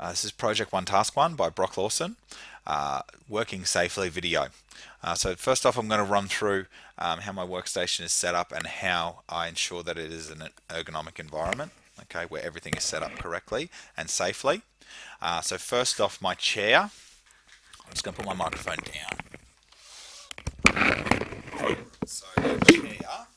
This is Project One Task One by Brock Lawson, working safely video. So first off, I'm going to run through how my workstation is set up and how I ensure that it is an ergonomic environment, okay, where everything is set up correctly and safely. So first off, my chair. I'm just going to put my microphone down. So the chair.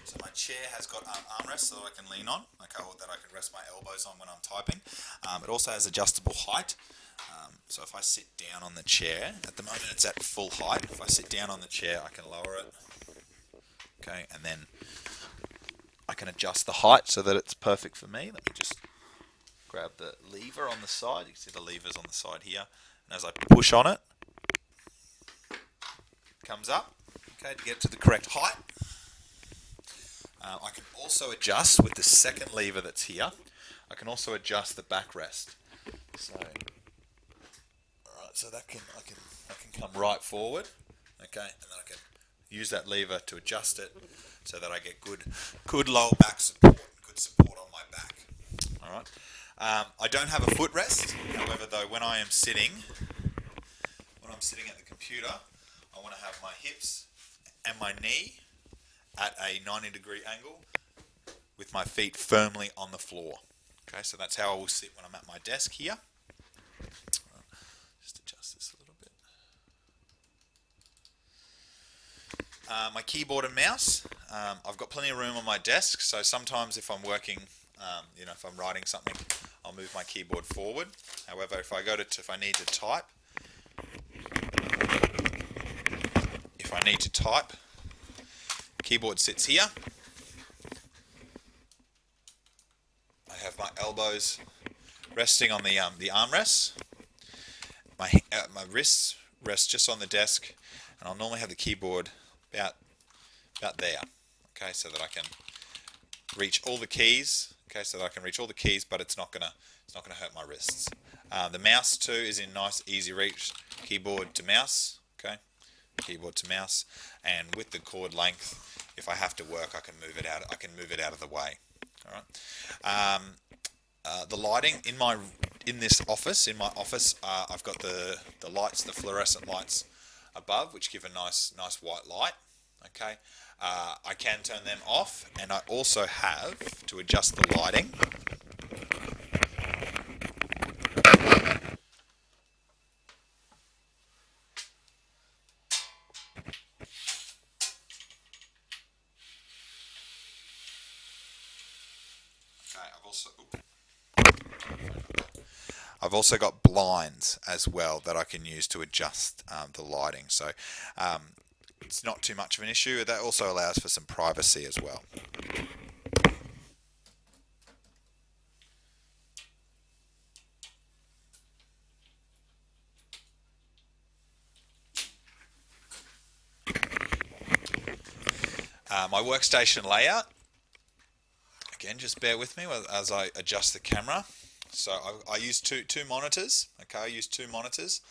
So my chair has got armrests so that I can lean on, okay, or that I can rest my elbows on when I'm typing. It also has adjustable height. So if I sit down on the chair, at the moment it's at full height. If I sit down on the chair, I can lower it, okay, and then I can adjust the height so that it's perfect for me. Let me just grab the lever on the side. You can see the levers on the side here, and as I push on it, it comes up, okay, to get to the correct height. I can also adjust with the second lever that's here. I can also adjust the backrest. So, alright, so that I can come right forward, okay, and then I can use that lever to adjust it so that I get good lower back support, good support on my back. Alright. I don't have a footrest. However, though, when I'm sitting at the computer, I want to have my hips and my knee at a 90-degree angle with my feet firmly on the floor. Okay, so that's how I will sit when I'm at my desk here. Just adjust this a little bit. My keyboard and mouse. I've got plenty of room on my desk, so sometimes if I'm working, if I'm writing something, I'll move my keyboard forward. However, if I need to type, keyboard sits here. I have my elbows resting on the armrests. My wrists rest just on the desk, and I'll normally have the keyboard about there. Okay, so that I can reach all the keys. Okay, so that I can reach all the keys, but it's not gonna hurt my wrists. The mouse too is in nice, easy reach. Keyboard to mouse. Okay, keyboard to mouse, and with the cord length, if I have to work, I can move it out. I can move it out of the way. All right. The lighting in my office, I've got the lights, the fluorescent lights above, which give a nice white light. Okay. I can turn them off, and I also have to adjust the lighting. I've also got blinds as well that I can use to adjust the lighting. So it's not too much of an issue. That also allows for some privacy as well. My workstation layout. Again, just bear with me as I adjust the camera. So I use two monitors. Okay, I use two monitors.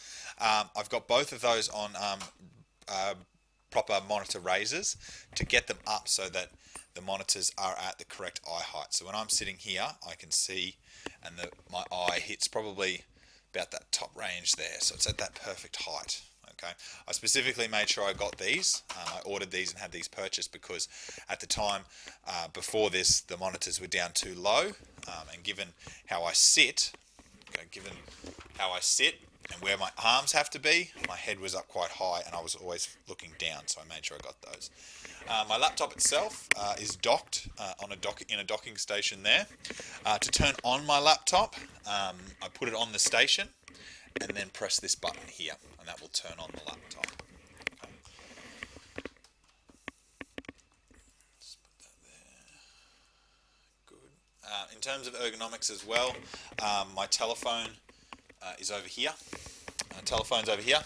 I've got both of those on proper monitor raisers to get them up so that the monitors are at the correct eye height. So when I'm sitting here, I can see, and my eye hits probably about that top range there. So it's at that perfect height. Okay, I specifically made sure I got these. I ordered these and had these purchased because at the time before this, the monitors were down too low, and given how I sit, and where my arms have to be, my head was up quite high, and I was always looking down. So I made sure I got those. My laptop itself is docked in a docking station there. To turn on my laptop, I put it on the station, and then press this button here, and that will turn on the laptop. Okay. Just put that there. Good. In terms of ergonomics as well, my telephone is over here. Telephone's over here.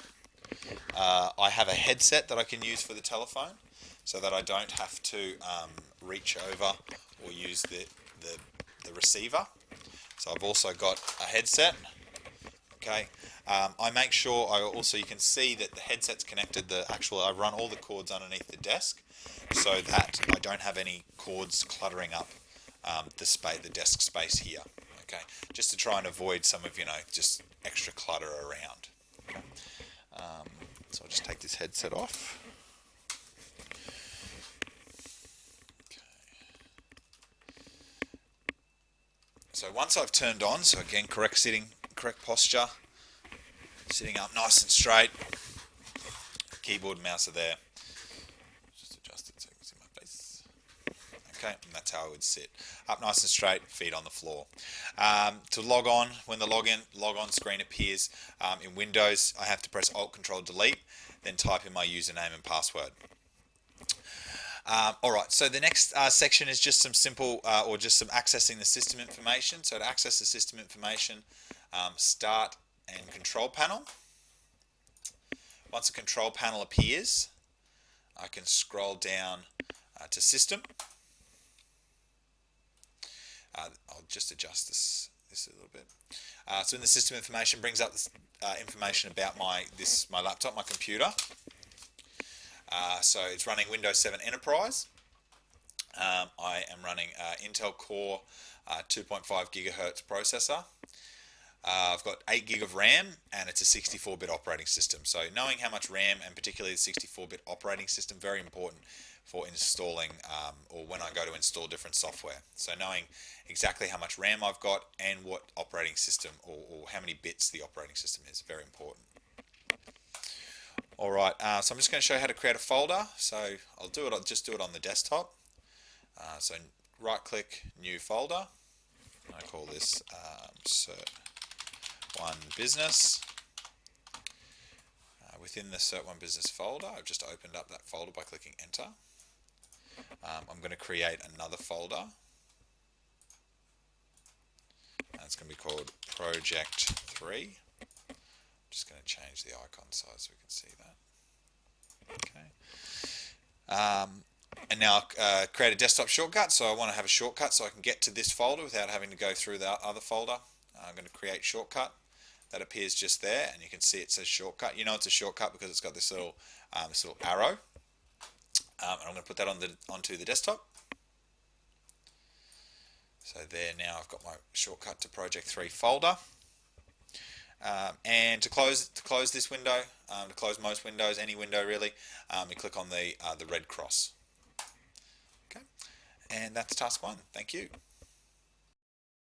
I have a headset that I can use for the telephone, so that I don't have to reach over or use the receiver. So I've also got a headset. Okay, I make sure you can see that the headset's connected. I run all the cords underneath the desk so that I don't have any cords cluttering up the desk space here. Okay, just to try and avoid some of just extra clutter around. Okay. So I'll just take this headset off. So once I've turned on, so again, correct sitting, correct posture, sitting up nice and straight, keyboard and mouse are there. Just adjust it so you can see my face. Okay, and that's how I would sit. Up nice and straight, feet on the floor. To log on, when the log on screen appears in Windows, I have to press Alt-Control-Delete, then type in my username and password. Alright, so the next section is just some simple, or just some accessing the system information. So to access the system information, start and control panel. Once a control panel appears, I can scroll down to system. I'll just adjust this a little bit. So in the system information brings up this, information about my laptop, my computer. So it's running Windows 7 Enterprise. I am running Intel Core 2.5 gigahertz processor. I've got 8 gig of RAM and it's a 64-bit operating system. So knowing how much RAM and particularly the 64-bit operating system, very important for installing or when I go to install different software. So knowing exactly how much RAM I've got and what operating system or how many bits the operating system is, very important. Alright, so I'm just going to show you how to create a folder. So I'll just do it on the desktop. So right click, new folder. I call this Cert1 Business. Within the Cert1 Business folder, I've just opened up that folder by clicking enter. I'm going to create another folder. And it's going to be called Project 3. Just going to change the icon size so we can see that. Okay. And now create a desktop shortcut. So I want to have a shortcut so I can get to this folder without having to go through the other folder. I'm going to create shortcut. That appears just there, and you can see it says shortcut. You know it's a shortcut because it's got this little arrow. And I'm going to put that onto the desktop. So there, now I've got my shortcut to Project 3 folder. And to close this window, to close most windows, any window really, you click on the red cross. Okay, and that's task 1. Thank you.